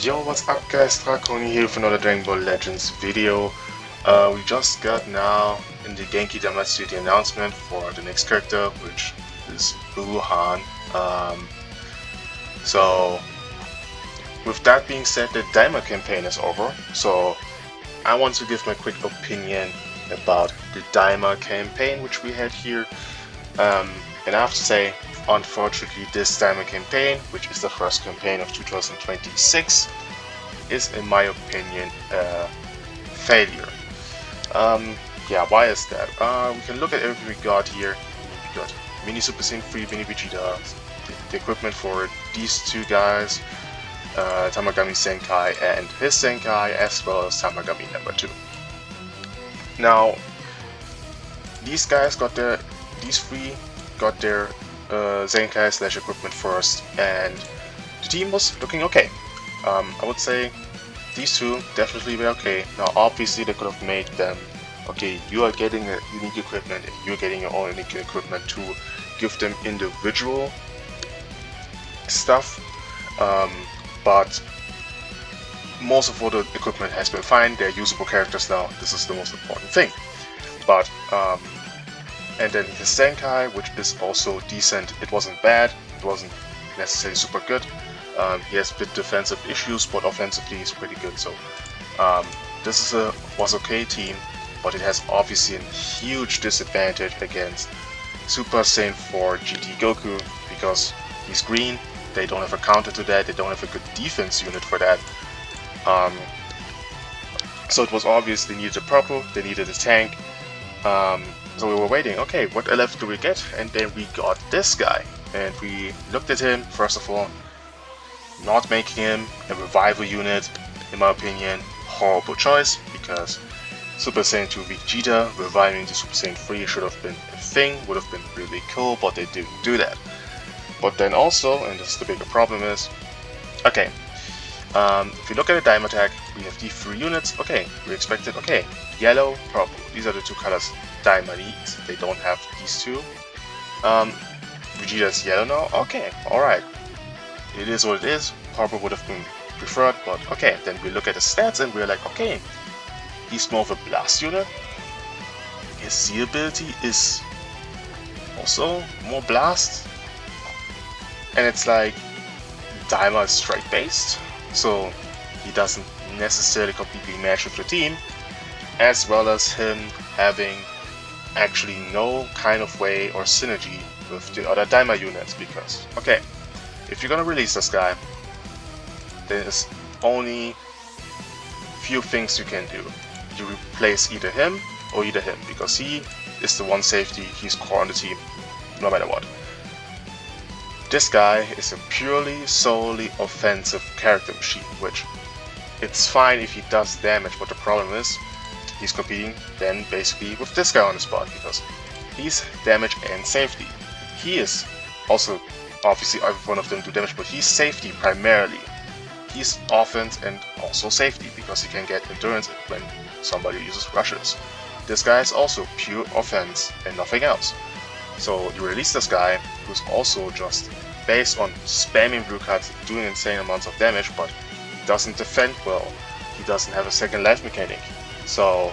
Yo, what's up guys, Drakoni here with another Dragonball Legends video. We just got now in the Genki Damatsu the announcement for the next character, which is Wuhan. So with that being said, the Daima campaign is over, so I want to give my quick opinion about the Daima campaign which we had here. And I have to say, unfortunately, this Daima campaign, which is the first campaign of 2026, is in my opinion a failure. Yeah, why is that? We can look at everything we got here. We got Mini Super Saiyan 3, Mini Vegeta, the equipment for these two guys, Tamagami Senkai and his Senkai, as well as Tamagami number 2. Now, these guys got these three got their Zenkai / equipment first, and the team was looking okay. I would say these two definitely were okay. Now obviously they could have made them, okay, you are getting a unique equipment and you're getting your own unique equipment to give them individual stuff, but most of all the equipment has been fine. They're usable characters now. This is the most important thing. But and then his Senkai, which is also decent. It wasn't bad, it wasn't necessarily super good. He has a bit defensive issues, but offensively he's pretty good. So this is was okay team, but it has obviously a huge disadvantage against Super Saiyan 4 GT Goku, because he's green. They don't have a counter to that. They don't have a good defense unit for that. So it was obvious they needed a purple, they needed a tank. So we were waiting, okay, what LF do we get? And then we got this guy. And we looked at him, first of all, not making him a revival unit, in my opinion, horrible choice, because Super Saiyan 2 Vegeta reviving the Super Saiyan 3 should have been a thing, would have been really cool, but they didn't do that. But then also, and this is the bigger problem is, okay, if you look at the Daima tag, we have these 3 units. Okay, we expected, okay, yellow, purple. These are the 2 colors Daima needs. They don't have these 2. Vegeta's yellow now. Okay, alright. It is what it is. Purple would have been preferred, but okay. Then we look at the stats and we're like, okay, he's more of a blast unit. His Z ability is also more blast. And it's like, Daima is strike based, so he doesn't necessarily completely match with the team, as well as him having actually no kind of way or synergy with the other Daima units, because, okay, if you're gonna release this guy, there's only few things you can do. You replace either him, because he is the one safety, he's core on the team, no matter what. This guy is a purely, solely offensive character machine, which it's fine if he does damage, but the problem is he's competing then basically with this guy on the spot, because he's damage and safety. He is also, obviously every one of them do damage, but he's safety primarily. He's offense and also safety, because he can get endurance when somebody uses rushes. This guy is also pure offense and nothing else. So you release this guy, who's also just based on spamming blue cards, doing insane amounts of damage, but doesn't defend well. He doesn't have a second life mechanic. So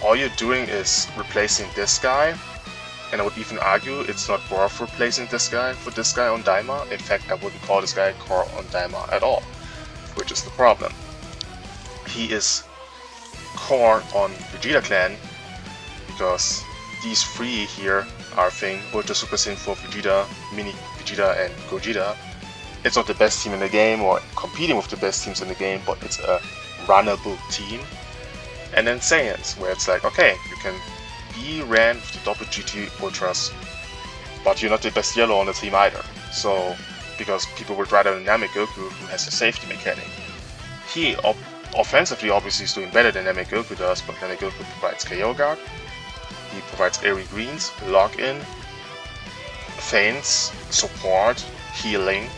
all you're doing is replacing this guy, and I would even argue it's not worth replacing this guy for this guy on Daima. In fact, I wouldn't call this guy core on Daima at all, which is the problem. He is core on Vegeta Clan, because these 3 here are thing, Ultra Super Saiyan 4 Vegeta, Mini Vegeta and Gogeta. It's not the best team in the game or competing with the best teams in the game, but it's a runnable team. And then Saiyans, where it's like, okay, you can be ran with the double GT Ultras, but you're not the best yellow on the team either. So, because people would rather Namek Goku, who has a safety mechanic. He offensively obviously is doing better than Namek Goku does, but Namek Goku provides KO guard. He provides airy greens, lock-in, feints, support, healing.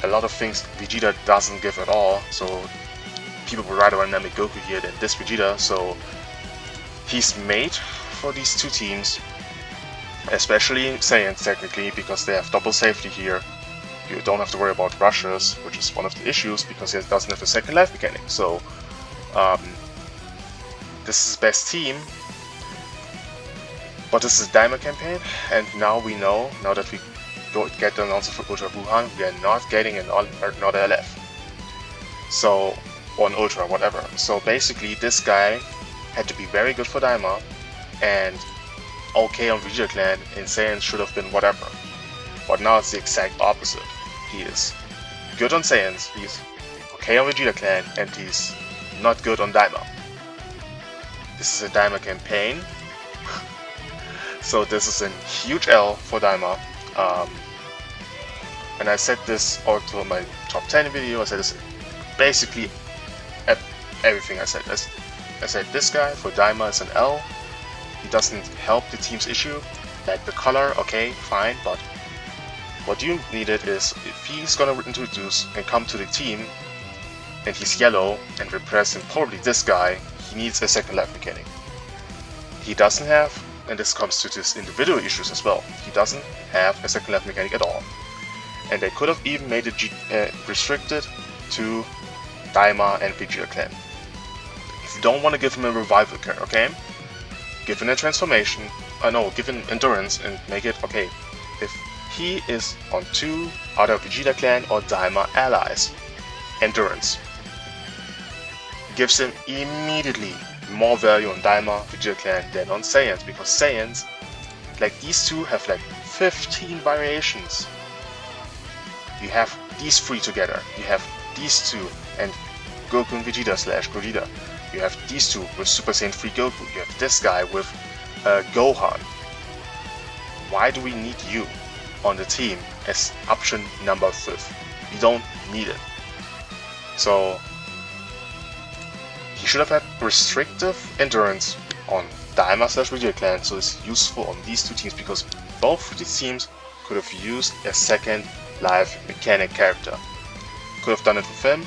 A lot of things Vegeta doesn't give at all, so people would rather run Namek Goku here than this Vegeta, so he's made for these 2 teams, especially Saiyans technically, because they have double safety here. You don't have to worry about rushes, which is one of the issues because he doesn't have a second life mechanic. So this is his best team, but this is Daima Campaign, and now we know, now that we get the announcer for Ultra Wuhan, we are not getting another LF. So, or an Ultra, whatever. So basically this guy had to be very good for Daima, and okay on Vegeta Clan, and Saiyans should have been whatever. But now it's the exact opposite. He is good on Saiyans, he's okay on Vegeta Clan, and he's not good on Daima. This is a Daima Campaign, so this is a huge L for Daima. And I said this also in my top 10 video. I said this basically everything I said. I said this guy for Daima is an L. He doesn't help the team's issue. Like the color, okay, fine, but what you needed is if he's gonna introduce and come to the team and he's yellow and represent probably this guy, he needs a second life mechanic. He doesn't have, and this comes to his individual issues as well, he doesn't have a second life mechanic at all. And they could have even made it restricted to Daima and Vegeta Clan. If you don't want to give him a revival card, okay? Give him a transformation, give him endurance and make it, okay, if he is on 2 other Vegeta Clan or Daima allies, endurance. Gives him immediately more value on Daima, Vegeta Clan than on Saiyans, because Saiyans, like these two have like 15 variations. You have these 3 together, you have these 2 and Goku and Vegeta / Gogeta. You have these 2 with Super Saiyan 3 Goku, you have this guy with Gohan. Why do we need you on the team as option number 5? We don't need it. So he should have had restrictive endurance on Daima / Vegeta Clan, so it's useful on these 2 teams because both of these teams could have used a second life mechanic character. Could have done it with him.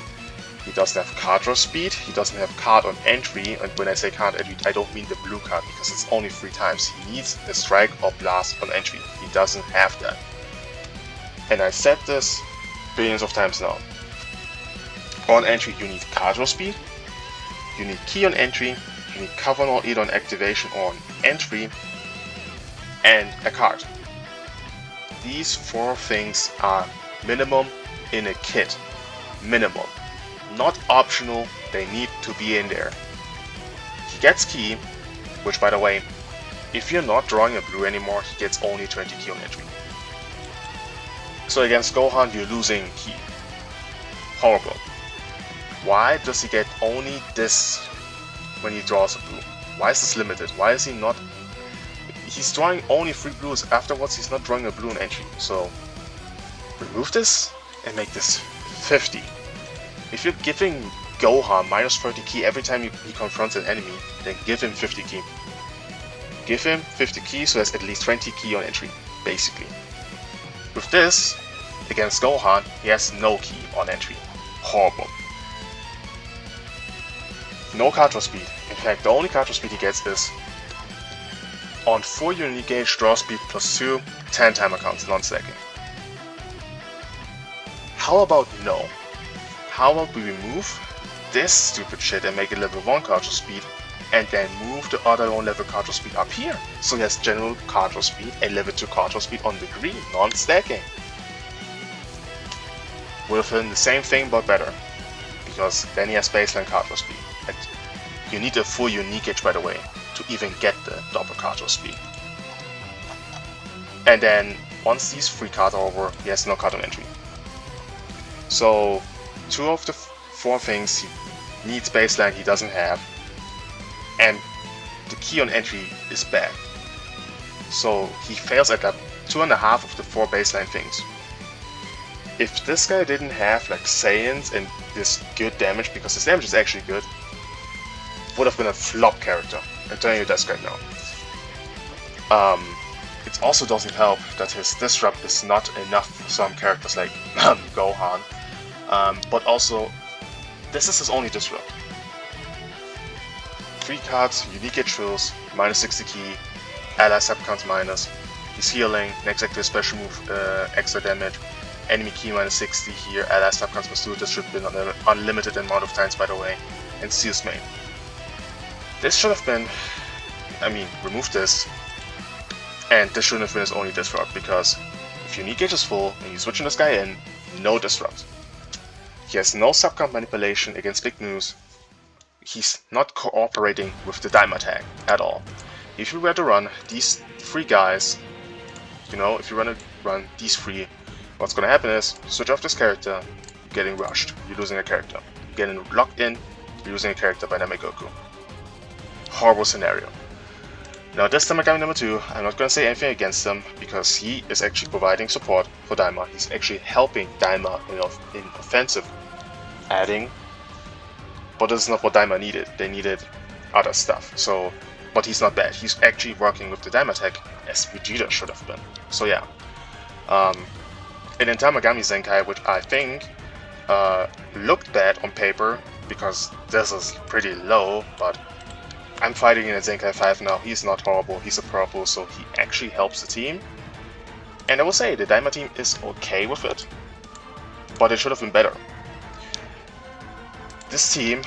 He doesn't have card draw speed, he doesn't have card on entry, and when I say card entry, I don't mean the blue card because it's only 3 times. He needs a strike or blast on entry. He doesn't have that. And I said this billions of times now. On entry you need card draw speed, you need key on entry, you need cover or eat on activation or on entry, and a card. These 4 things are minimum in a kit. Minimum. Not optional, they need to be in there. He gets key, which by the way, if you're not drawing a blue anymore, he gets only 20 key on entry. So against Gohan, you're losing key. Horrible. Why does he get only this when he draws a blue? Why is this limited? Why is he not... He's drawing only 3 blues, afterwards he's not drawing a blue on entry. So remove this and make this 50. If you're giving Gohan minus 30 key every time he confronts an enemy, then give him 50 key. Give him 50 key so he has at least 20 key on entry, basically. With this, against Gohan, he has no key on entry. Horrible. No card draw speed. In fact, the only card draw speed he gets is on 4 unique gauge draw speed plus 2, 10 timer counts, non-stacking. How about no? How about we remove this stupid shit and make it level 1 card draw speed and then move the other one level card draw speed up here. So he has general card draw speed and level 2 card draw speed on the green, non-stacking. Would have been the same thing but better, because then he has baseline card draw speed. And you need a full unique gauge, by the way, to even get the double card draw speed. And then once these 3 cards are over, he has no card on entry. So 2 of the 4 things he needs baseline he doesn't have, and the key on entry is bad. So he fails at that 2.5 of the 4 baseline things. If this guy didn't have like Saiyans and this good damage, because his damage is actually good, would have been a flop character. I'm telling you that right now. It also doesn't help that his disrupt is not enough for some characters like Gohan, but also this is his only disrupt. 3 cards, unique gauge fills, minus 60 key, ally sub counts minus, he's healing, next active special move extra damage, enemy key minus 60 here, ally stop counts plus 2, this should have been an unlimited amount of times by the way, and Seals main. This should have been, I mean, remove this, and this shouldn't have been his only disrupt, because if your knee gauge is full and you're switching this guy in, no disrupt. He has no subcomp manipulation against big moves. He's not cooperating with the Daima tag at all. If you were to run these 3 guys, you know, if you run these 3, what's gonna happen is, switch off this character, you're getting rushed, you're losing a character. You're getting locked in, you're losing a character by Namegoku. Horrible scenario. Now this Daima number 2, I'm not gonna say anything against him, because he is actually providing support for Daima. He's actually helping Daima in offensive adding, but this is not what Daima needed. They needed other stuff. So, but he's not bad. He's actually working with the Daima tech as Vegeta should have been. So yeah. And then Tamagami Zenkai, which I think looked bad on paper because this is pretty low, but I'm fighting in a Zenkai 5 now. He's not horrible. He's a purple, so he actually helps the team. And I will say the Daima team is okay with it, but it should have been better. This team,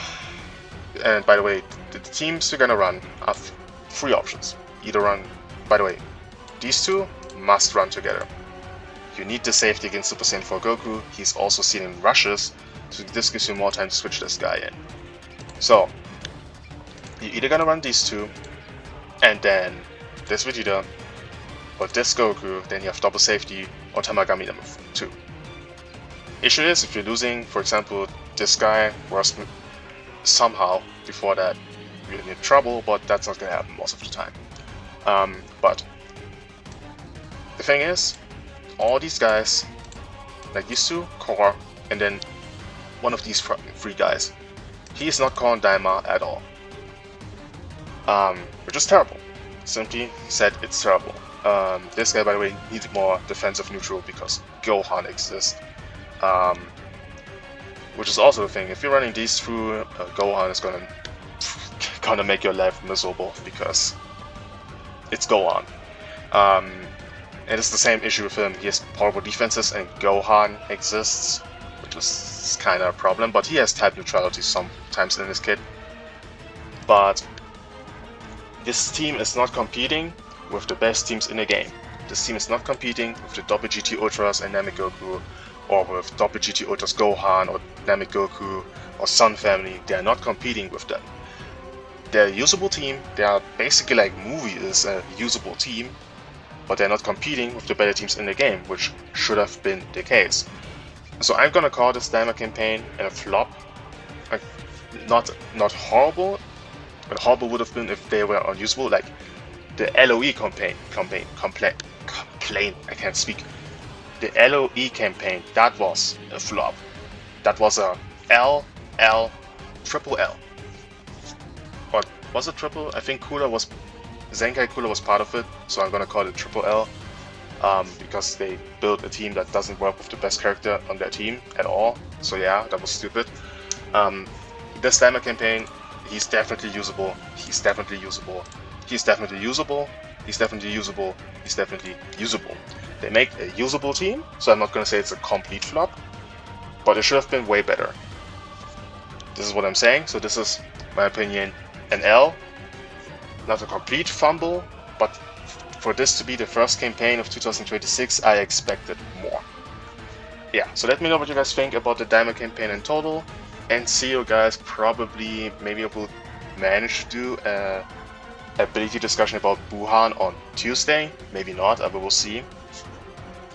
and by the way, the teams you're gonna run have 3 options. Either run, by the way, these 2 must run together. You need the safety against Super Saiyan 4 Goku. He's also seen in rushes, so this gives you more time to switch this guy in. So, you're either gonna run these 2, and then this Vegeta, or this Goku, then you have double safety, or Tamagami number 2. Issue is, if you're losing, for example, this guy, whereas somehow before that you're in trouble, but that's not gonna happen most of the time. But the thing is, all these guys, like these 2, core, and then one of these 3 guys, he is not calling Daima at all. Which is terrible. Simply said, it's terrible. This guy, by the way, needs more defensive neutral because Gohan exists. Which is also the thing. If you're running these through, Gohan is gonna make your life miserable because it's Gohan. And it's the same issue with him. He has horrible defenses, and Gohan exists, which is kind of a problem. But he has type neutrality sometimes in his kit. But this team is not competing with the best teams in the game. This team is not competing with the Double GT Ultras and Namegoku, or with Double GT Ultras Gohan or Namegoku or Sun Family. They are not competing with them. They're a usable team. They are basically like Movie is a usable team, but they're not competing with the better teams in the game, which should have been the case. So I'm gonna call this Daima campaign a flop. Not horrible, but horrible would have been if they were unusable. Like the LOE campaign, I can't speak. The LOE campaign, that was a flop. That was a triple L. Or was it triple? I think Zenkai Cooler was part of it, so I'm gonna call it triple L. Because they built a team that doesn't work with the best character on their team at all. So yeah, that was stupid. This Daima campaign, he's definitely usable. He's definitely usable. He's definitely usable. He's definitely usable. He's definitely usable. They make a usable team, so I'm not gonna say it's a complete flop, but it should have been way better. This is what I'm saying. So this is my opinion. An L, not a complete fumble, but for this to be the first campaign of 2026, I expected more. Yeah, so let me know what you guys think about the Daima campaign in total, and see you guys probably, maybe I will manage to do a ability discussion about Buhan on Tuesday, maybe not, I will see.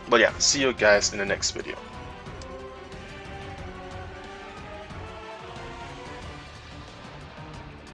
But yeah, see you guys in the next video.